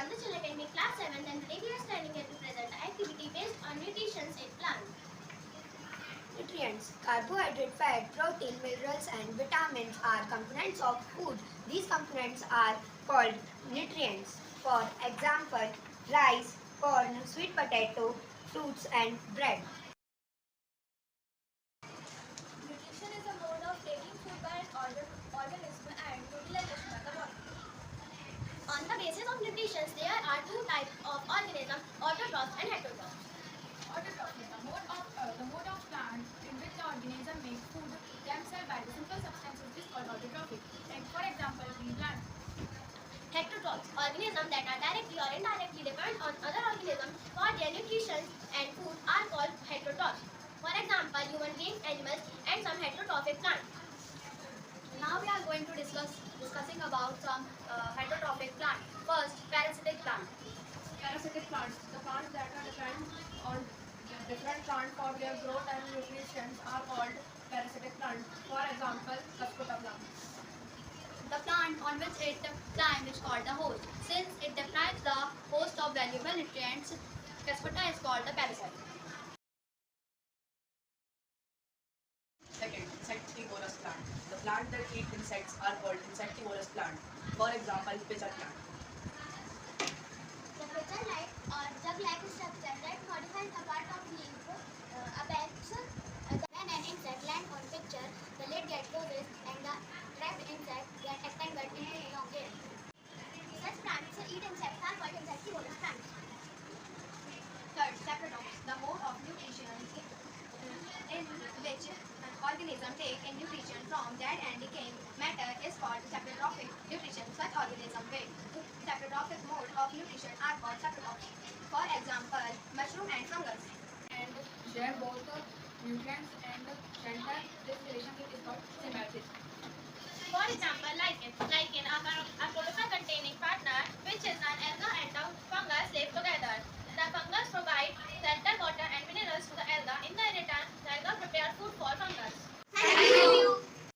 am the children attending class 7th and today we are studying here to present an activity based on nutrition in plants. Nutrients. Carbohydrate, fat, protein, minerals and vitamins are components of food. These components are called nutrients. For example, rice, corn, sweet potato, fruits and bread. Nutrition is a mode of taking food by an organism and utilization by the body. On the basis of nutrition, there are two types of organisms, autotrophs and heterotrophs. Autotroph is the mode of plant in which the organism makes food themselves by the simple substances is called autotrophic. Like for example, tree plant. Heterotrophs, organisms that are directly or indirectly dependent on other organisms for their nutrition and food are called heterotrophs. For example, human beings, animals and some heterotrophic plants. Now we are going to discussing about some heterotrophic plants. First, parasitic plants. Parasitic plants. The plants that are dependent on different plants for their growth and nutrition are called parasitic plants. For example, Cuscuta plant. The plant on which it climbs is called the host. Since it deprives the host of valuable nutrients, Cuscuta is called the parasite. Second, insectivorous plant. The plant that eat insects are called insectivorous plant. For example, pitcher plant. The pitcher-like or jug-like structure that modifies a part of leaf, apex. When an insect lands on pitcher, the lid gets closes and the trapped insect gets entangled into a long tail. Such plants eat insects are called insectivorous plants. Third, saprotrophs, the mode of nutrition in which an organism takes in nutrition from dead and decaying matter is called saprotrophic nutrition. Such organisms with saprotrophic mode of nutrition are called saprotrophs. For example, mushroom and fungus. And share both the nutrients and shelter. This relationship is called symbiosis. For example, lichen. Lichen are a protocol containing partner which is an alga and a fungus live together.